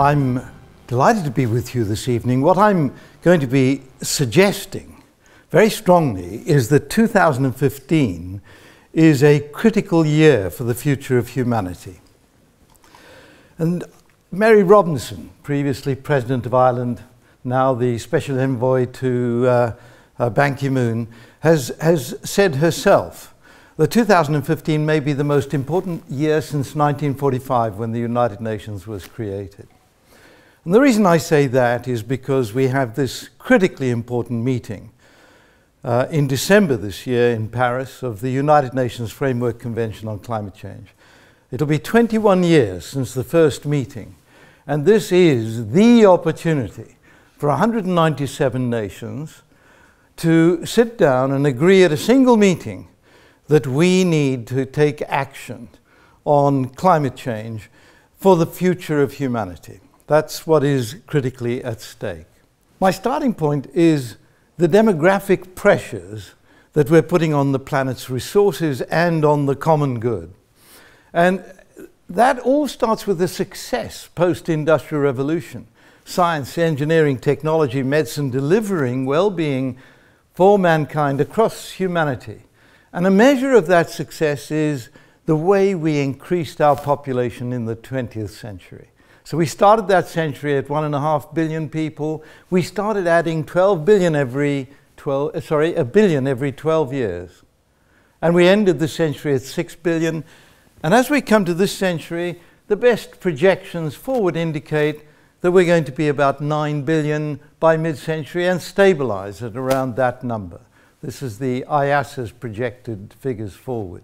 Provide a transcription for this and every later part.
I'm delighted to be with you this evening. What I'm going to be suggesting very strongly is that 2015 is a critical year for the future of humanity. And Mary Robinson, previously President of Ireland, now the Special Envoy to Ban Ki-moon, has said herself that 2015 may be the most important year since 1945, when the United Nations was created. And the reason I say that is because we have this critically important meeting in December this year in Paris of the United Nations Framework Convention on Climate Change. It'll be 21 years since the first meeting, and this is the opportunity for 197 nations to sit down and agree at a single meeting that we need to take action on climate change for the future of humanity. That's what is critically at stake. My starting point is the demographic pressures that we're putting on the planet's resources and on the common good. And that all starts with the success post-industrial revolution. Science, engineering, technology, medicine, delivering well-being for mankind across humanity. And a measure of that success is the way we increased our population in the 20th century. So we started that century at 1.5 billion people. We started adding a billion every 12 years. And we ended the century at 6 billion. And as we come to this century, the best projections forward indicate that we're going to be about 9 billion by mid-century and stabilize at around that number. This is the IASA's projected figures forward.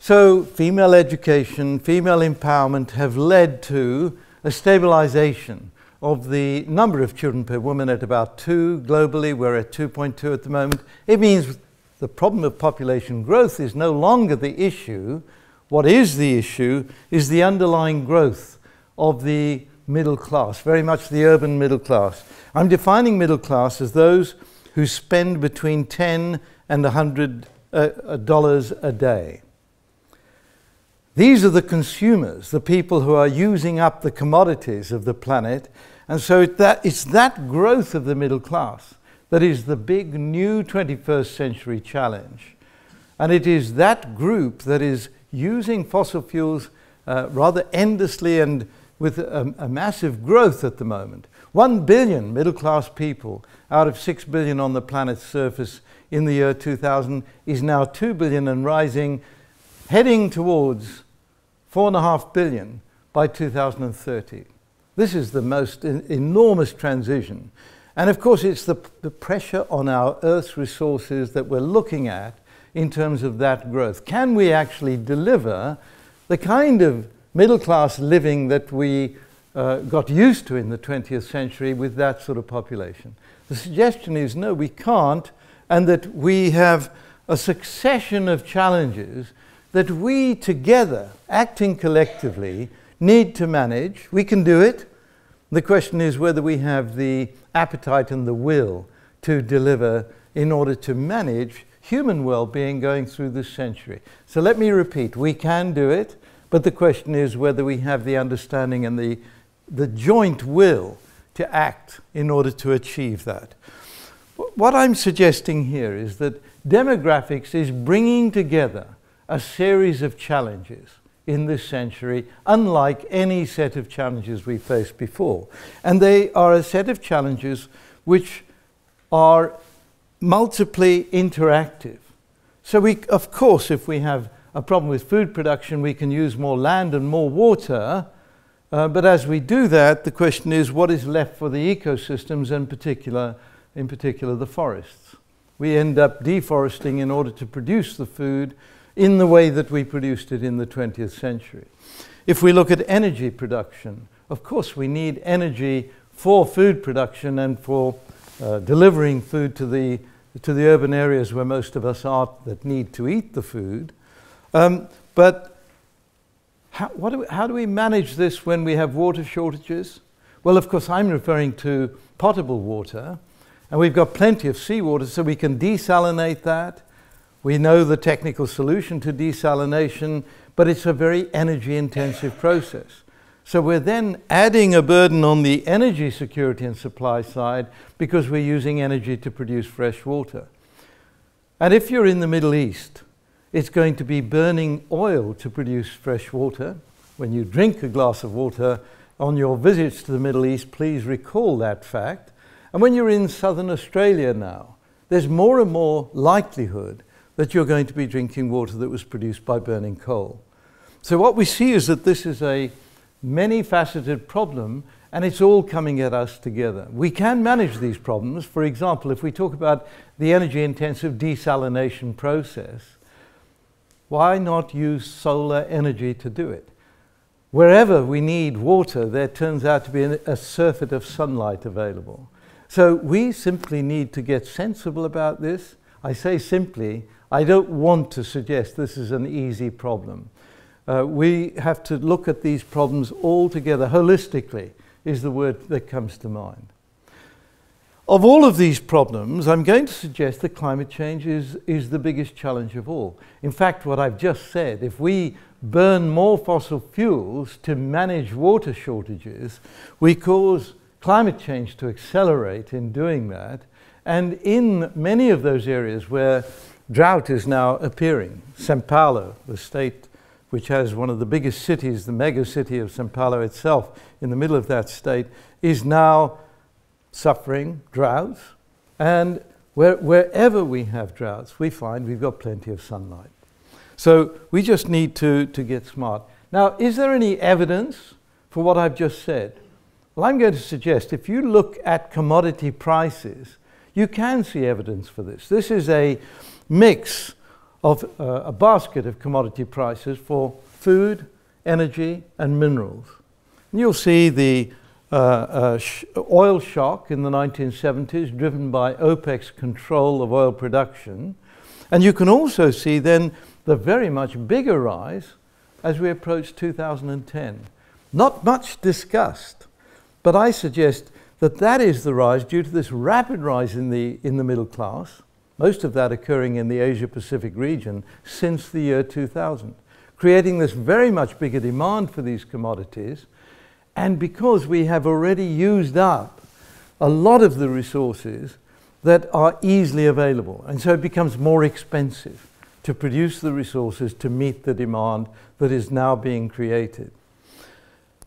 So female education, female empowerment have led to a stabilization of the number of children per woman at about 2 globally. We're at 2.2 at the moment. It means the problem of population growth is no longer the issue. What is the issue is the underlying growth of the middle class, very much the urban middle class. I'm defining middle class as those who spend between $10 and $100 a day. These are the consumers, the people who are using up the commodities of the planet. And so it's that growth of the middle class that is the big new 21st century challenge. And it is that group that is using fossil fuels rather endlessly and with a massive growth at the moment. 1 billion middle class people out of 6 billion on the planet's surface in the year 2000 is now 2 billion and rising, heading towards 4.5 billion by 2030. This is the most enormous transition. And of course, it's the pressure on our Earth's resources that we're looking at in terms of that growth. Can we actually deliver the kind of middle-class living that we got used to in the 20th century with that sort of population? The suggestion is no, we can't, and that we have a succession of challenges that we together, acting collectively, need to manage. We can do it. The question is whether we have the appetite and the will to deliver in order to manage human well-being going through this century. So let me repeat, we can do it, but the question is whether we have the understanding and the joint will to act in order to achieve that. What I'm suggesting here is that demographics is bringing together a series of challenges in this century, unlike any set of challenges we faced before. And they are a set of challenges which are multiply interactive. So we, of course, if we have a problem with food production, we can use more land and more water. But as we do that, the question is what is left for the ecosystems, and in particular the forests. We end up deforesting in order to produce the food in the way that we produced it in the 20th century. If we look at energy production, of course we need energy for food production and for delivering food to the urban areas where most of us are that need to eat the food. But how do we manage this when we have water shortages? Well, of course, I'm referring to potable water, and we've got plenty of seawater, so we can desalinate that. We know the technical solution to desalination, but it's a very energy-intensive process. So we're then adding a burden on the energy security and supply side because we're using energy to produce fresh water. And if you're in the Middle East, it's going to be burning oil to produce fresh water. When you drink a glass of water on your visits to the Middle East, please recall that fact. And when you're in southern Australia now, there's more and more likelihood that you're going to be drinking water that was produced by burning coal. So what we see is that this is a many-faceted problem, and it's all coming at us together. We can manage these problems. For example, if we talk about the energy-intensive desalination process, why not use solar energy to do it? Wherever we need water, there turns out to be a surfeit of sunlight available. So we simply need to get sensible about this. I say simply, I don't want to suggest this is an easy problem. We have to look at these problems all together. Holistically is the word that comes to mind. Of all of these problems, I'm going to suggest that climate change is the biggest challenge of all. In fact, what I've just said, if we burn more fossil fuels to manage water shortages, we cause climate change to accelerate in doing that. And in many of those areas where drought is now appearing, São Paulo, the state which has one of the biggest cities, the mega city of São Paulo itself, in the middle of that state, is now suffering droughts. And wherever we have droughts, we find we've got plenty of sunlight. So we just need to get smart. Now, is there any evidence for what I've just said? Well, I'm going to suggest if you look at commodity prices, you can see evidence for this. This is a mix of a basket of commodity prices for food, energy, and minerals. And you'll see the oil shock in the 1970s driven by OPEC's control of oil production. And you can also see then the very much bigger rise as we approach 2010. Not much discussed, but I suggest that that is the rise due to this rapid rise in the middle class, most of that occurring in the Asia-Pacific region since the year 2000, creating this very much bigger demand for these commodities. And because we have already used up a lot of the resources that are easily available, and so it becomes more expensive to produce the resources to meet the demand that is now being created.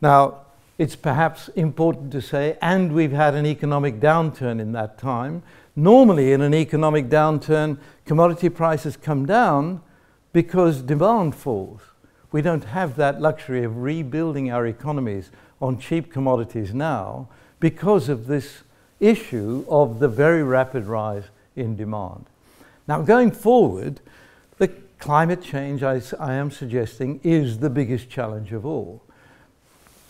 Now, it's perhaps important to say, and we've had an economic downturn in that time. Normally, in an economic downturn, commodity prices come down because demand falls. We don't have that luxury of rebuilding our economies on cheap commodities now because of this issue of the very rapid rise in demand. Now, going forward, the climate change, I am suggesting, is the biggest challenge of all.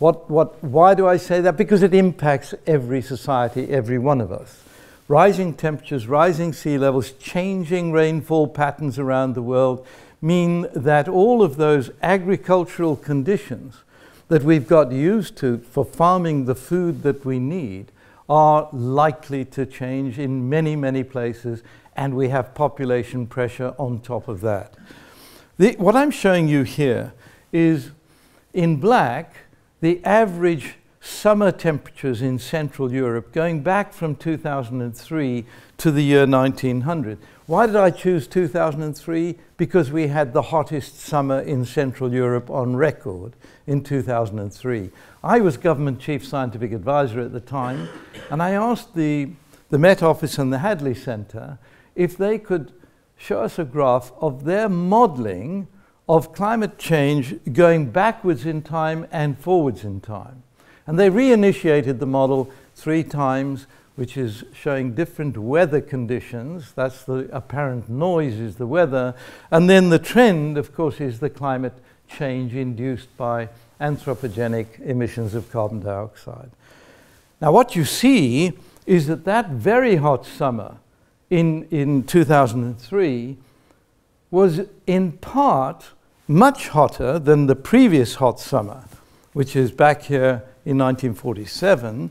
Why do I say that? Because it impacts every society, every one of us. Rising temperatures, rising sea levels, changing rainfall patterns around the world mean that all of those agricultural conditions that we've got used to for farming the food that we need are likely to change in many, many places, and we have population pressure on top of that. What I'm showing you here is, in black, the average summer temperatures in Central Europe going back from 2003 to the year 1900. Why did I choose 2003? Because we had the hottest summer in Central Europe on record in 2003. I was government chief scientific advisor at the time, and I asked the Met Office and the Hadley Centre if they could show us a graph of their modelling of climate change going backwards in time and forwards in time. And they reinitiated the model 3 times, which is showing different weather conditions. That's the apparent noise is the weather. And then the trend, of course, is the climate change induced by anthropogenic emissions of carbon dioxide. Now, what you see is that that very hot summer in 2003 was in part much hotter than the previous hot summer, which is back here in 1947,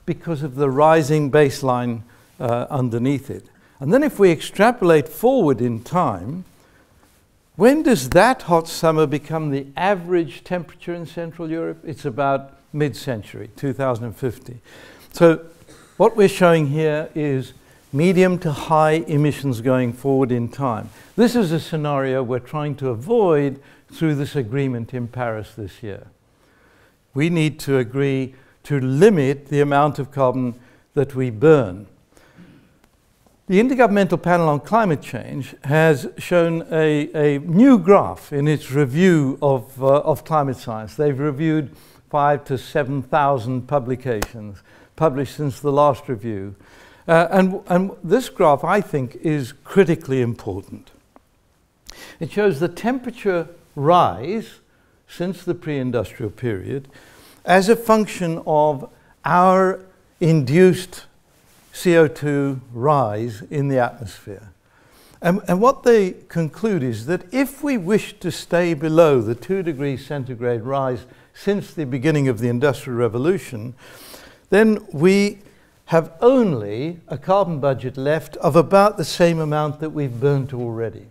because of the rising baseline underneath it. And then if we extrapolate forward in time, When does that hot summer become the average temperature in Central Europe? It's about mid-century, 2050. So what we're showing here is medium to high emissions going forward in time. This is a scenario we're trying to avoid through this agreement in Paris this year. We need to agree to limit the amount of carbon that we burn. The Intergovernmental Panel on Climate Change has shown a new graph in its review of climate science. They've reviewed 5,000 to 7,000 publications published since the last review. And this graph, I think, is critically important. It shows the temperature rise since the pre-industrial period as a function of our induced CO2 rise in the atmosphere. And what they conclude is that if we wish to stay below the 2 degrees centigrade rise since the beginning of the Industrial Revolution, then we have only a carbon budget left of about the same amount that we've burnt already.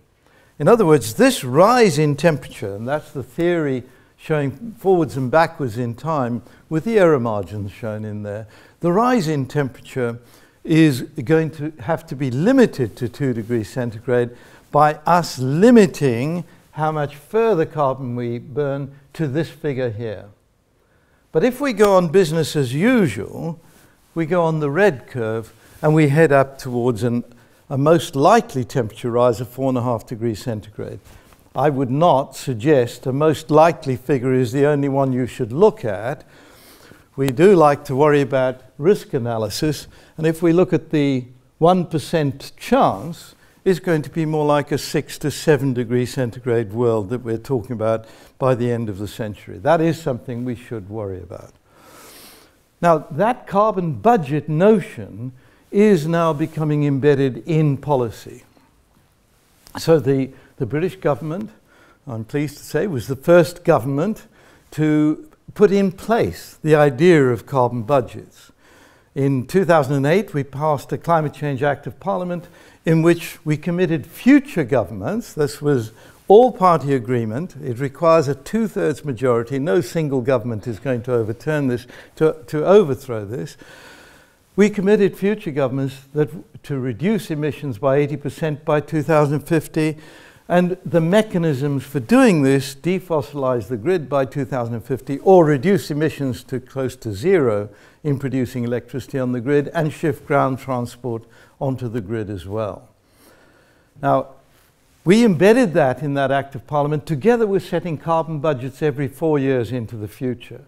In other words, this rise in temperature, and that's the theory showing forwards and backwards in time with the error margins shown in there, the rise in temperature is going to have to be limited to 2 degrees centigrade by us limiting how much further carbon we burn to this figure here. But if we go on business as usual, we go on the red curve and we head up towards a most likely temperature rise of 4.5 degrees centigrade. I would not suggest a most likely figure is the only one you should look at. We do like to worry about risk analysis, and if we look at the 1% chance, it's going to be more like a 6 to 7 degree centigrade world that we're talking about by the end of the century. That is something we should worry about. Now, that carbon budget notion is now becoming embedded in policy. So the British government, I'm pleased to say, was the first government to put in place the idea of carbon budgets. In 2008, we passed a Climate Change Act of Parliament in which we committed future governments. This was all-party agreement. It requires a 2/3 majority. No single government is going to overturn this, to overthrow this. We committed future governments to reduce emissions by 80% by 2050. And the mechanisms for doing this, defossilize the grid by 2050 or reduce emissions to close to zero in producing electricity on the grid and shift ground transport onto the grid as well. Now, we embedded that in that Act of Parliament together with setting carbon budgets every 4 years into the future.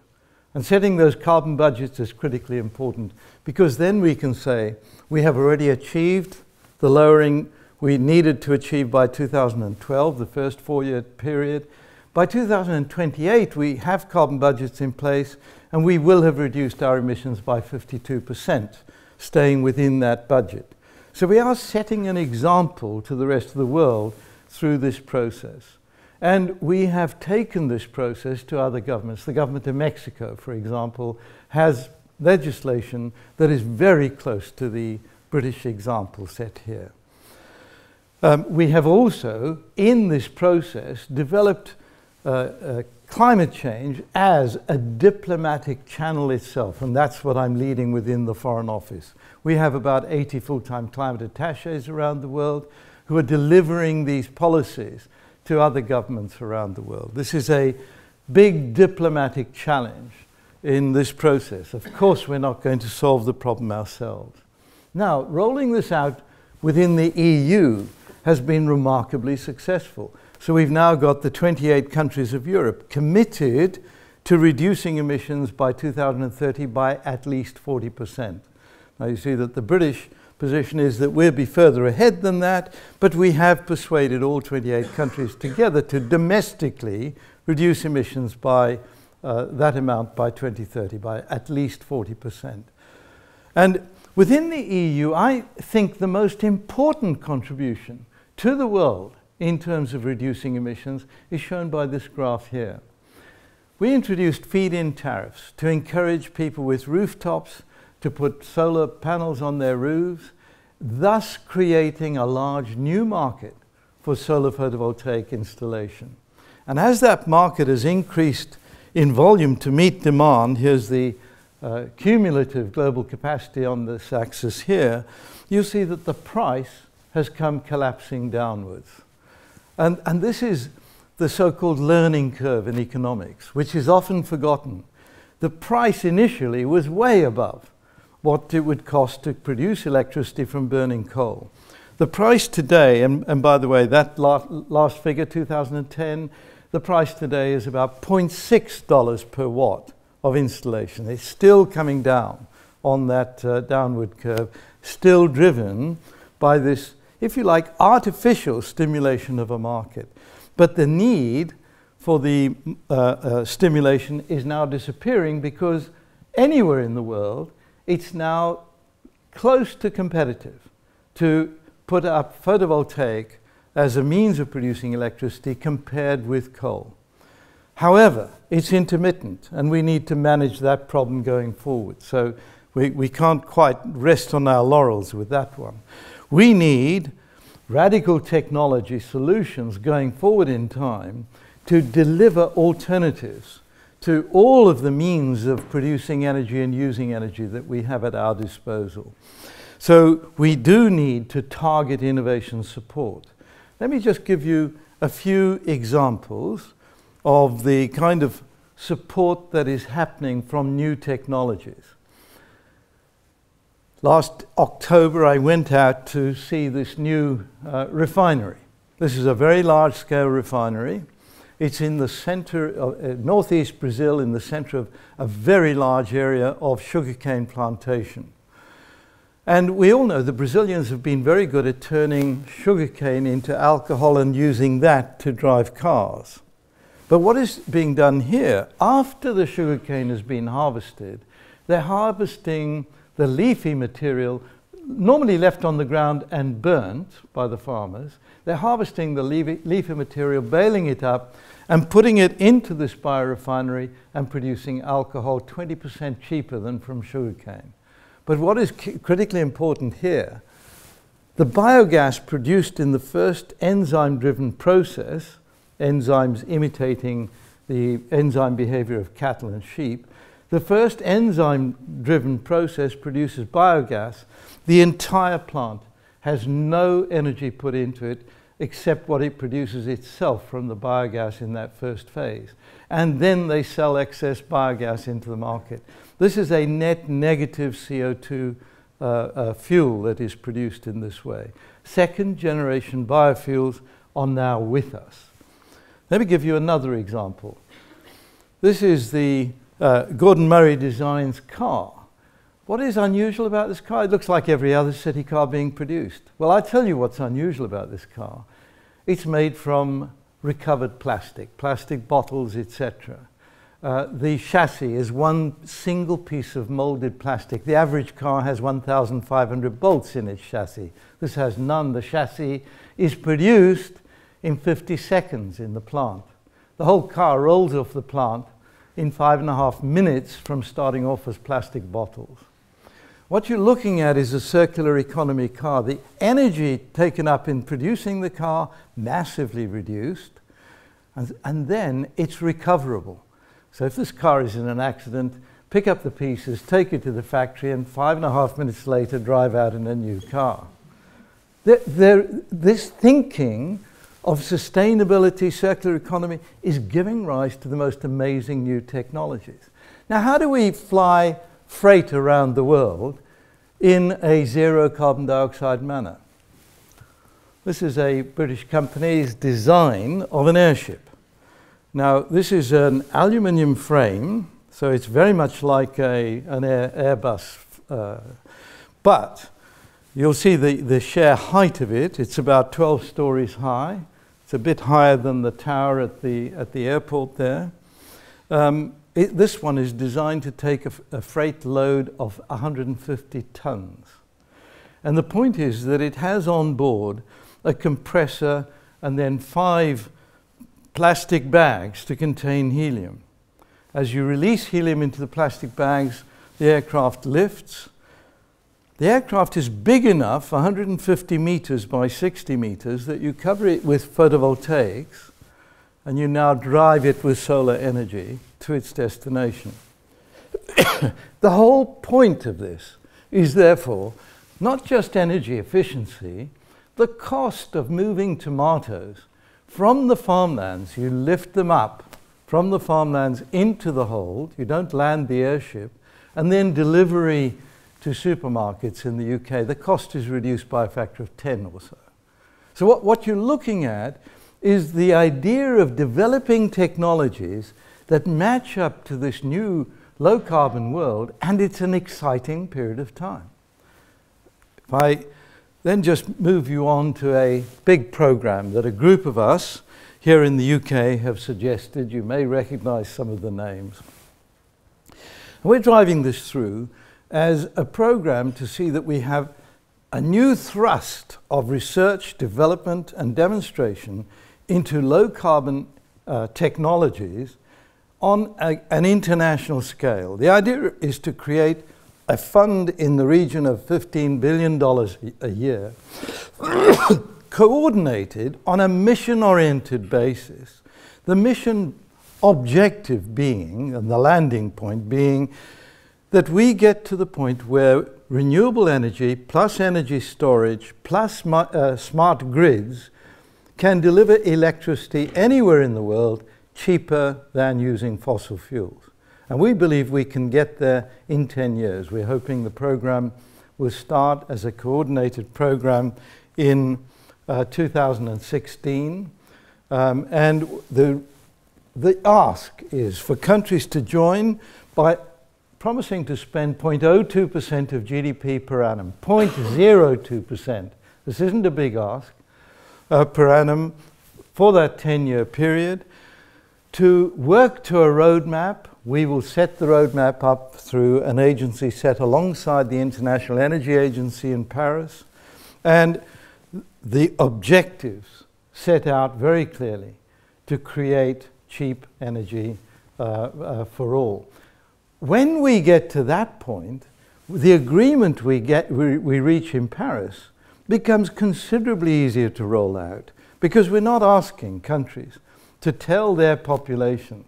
And setting those carbon budgets is critically important because then we can say we have already achieved the lowering we needed to achieve by 2012, the first 4-year period. By 2028, we have carbon budgets in place, and we will have reduced our emissions by 52%, staying within that budget. So we are setting an example to the rest of the world through this process. And we have taken this process to other governments. The government of Mexico, for example, has legislation that is very close to the British example set here. We have also, in this process, developed climate change as a diplomatic channel itself, and that's what I'm leading within the Foreign Office. We have about 80 full-time climate attaches around the world who are delivering these policies to other governments around the world. This is a big diplomatic challenge in this process. Of course, we're not going to solve the problem ourselves. Now, rolling this out within the EU has been remarkably successful. So we've now got the 28 countries of Europe committed to reducing emissions by 2030 by at least 40%. Now you see that the British position is that we'll be further ahead than that, but we have persuaded all 28 countries together to domestically reduce emissions by that amount by 2030, by at least 40%. And within the EU, I think the most important contribution to the world in terms of reducing emissions is shown by this graph here. We introduced feed-in tariffs to encourage people with rooftops to put solar panels on their roofs, thus creating a large new market for solar photovoltaic installation. And as that market has increased in volume to meet demand, here's the cumulative global capacity on this axis here, you see that the price has come collapsing downwards. And this is the so-called learning curve in economics, which is often forgotten. The price initially was way above what it would cost to produce electricity from burning coal. The price today, and by the way, that last figure, 2010, the price today is about $0.6 per watt of installation. It's still coming down on that downward curve, still driven by this, if you like, artificial stimulation of a market. But the need for the stimulation is now disappearing because anywhere in the world, it's now close to competitive to put up photovoltaic as a means of producing electricity compared with coal. However, it's intermittent, and we need to manage that problem going forward. So we can't quite rest on our laurels with that one. We need radical technology solutions going forward in time to deliver alternatives to all of the means of producing energy and using energy that we have at our disposal. So we do need to target innovation support. Let me just give you a few examples of the kind of support that is happening from new technologies. Last October, I went out to see this new refinery. This is a very large-scale refinery. It's in the center of northeast Brazil, in the center of a very large area of sugarcane plantation. And we all know the Brazilians have been very good at turning sugarcane into alcohol and using that to drive cars. But what is being done here, after the sugarcane has been harvested, they're harvesting the leafy material, normally left on the ground and burnt by the farmers. They're harvesting the leafy material, baling it up, and putting it into this biorefinery and producing alcohol 20% cheaper than from sugarcane. But what is critically important here, the biogas produced in the first enzyme-driven process, enzymes imitating the enzyme behavior of cattle and sheep, the first enzyme-driven process produces biogas. The entire plant has no energy put into it except what it produces itself from the biogas in that first phase. And then they sell excess biogas into the market. This is a net negative CO2 fuel that is produced in this way. Second generation biofuels are now with us. Let me give you another example. This is the Gordon Murray Designs car. What is unusual about this car? It looks like every other city car being produced. Well, I'll tell you what's unusual about this car. It's made from recovered plastic bottles, etc. The chassis is one single piece of molded plastic. The average car has 1,500 bolts in its chassis. This has none. The chassis is produced in 50 seconds in the plant. The whole car rolls off the plant in 5.5 minutes from starting off as plastic bottles. What you're looking at is a circular economy car. The energy taken up in producing the car, massively reduced, and then it's recoverable. So if this car is in an accident, pick up the pieces, take it to the factory, and 5.5 minutes later drive out in a new car. This thinking of sustainability, circular economy, is giving rise to the most amazing new technologies. Now, how do we fly freight around the world in a zero carbon dioxide manner? This is a British company's design of an airship. Now, this is an aluminium frame, so it's very much like an Airbus, but you'll see the sheer height of it. It's about 12 stories high. It's a bit higher than the tower at the airport there. This one is designed to take a freight load of 150 tons. And the point is that it has on board a compressor and then 5 plastic bags to contain helium. As you release helium into the plastic bags, the aircraft lifts, The aircraft is big enough, 150 meters by 60 meters, that you cover it with photovoltaics and you now drive it with solar energy to its destination. The whole point of this is therefore not just energy efficiency, the cost of moving tomatoes from the farmlands. You lift them up from the farmlands into the hold, you don't land the airship, and then delivery to supermarkets in the UK, the cost is reduced by a factor of 10 or so. So what you're looking at is the idea of developing technologies that match up to this new low-carbon world, and it's an exciting period of time. If I then just move you on to a big program that a group of us here in the UK have suggested. You may recognize some of the names. We're driving this through as a program to see that we have a new thrust of research, development, and demonstration into low-carbon technologies on an international scale. The idea is to create a fund in the region of $15 billion a year, coordinated on a mission-oriented basis. The mission objective being, and the landing point being, that we get to the point where renewable energy plus energy storage plus smart grids can deliver electricity anywhere in the world cheaper than using fossil fuels. And we believe we can get there in 10 years. We're hoping the program will start as a coordinated program in 2016. And the ask is for countries to join by promising to spend 0.02% of GDP per annum, 0.02%. This isn't a big ask, per annum for that 10-year period, to work to a roadmap. We will set the roadmap up through an agency set alongside the International Energy Agency in Paris, and the objectives set out very clearly to create cheap energy for all. When we get to that point, the agreement we reach in Paris becomes considerably easier to roll out, because we're not asking countries to tell their populations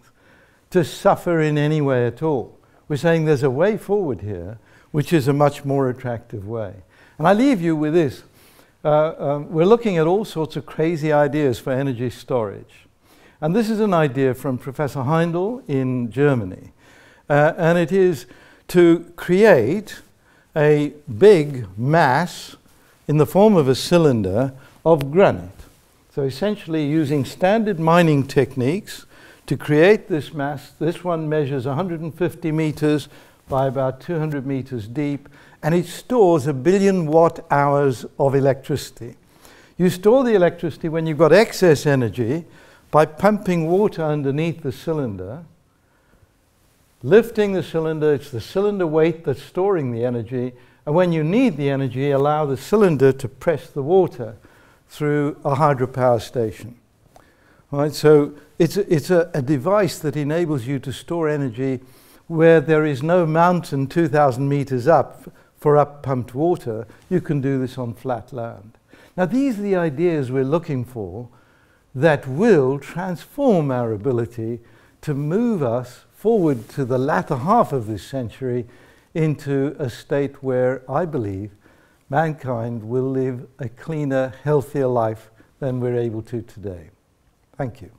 to suffer in any way at all. We're saying there's a way forward here which is a much more attractive way. And I leave you with this. We're looking at all sorts of crazy ideas for energy storage. And this is an idea from Professor Heindel in Germany. And it is to create a big mass in the form of a cylinder of granite. So essentially using standard mining techniques to create this mass. This one measures 150 meters by about 200 meters deep, and it stores 1 billion watt-hours of electricity. You store the electricity when you've got excess energy by pumping water underneath the cylinder, lifting the cylinder. It's the cylinder weight that's storing the energy, and when you need the energy, allow the cylinder to press the water through a hydropower station. All right, so it's a device that enables you to store energy where there is no mountain 2,000 meters up for up-pumped water. You can do this on flat land. Now, these are the ideas we're looking for that will transform our ability to move us forward to the latter half of this century into a state where I believe mankind will live a cleaner, healthier life than we're able to today. Thank you.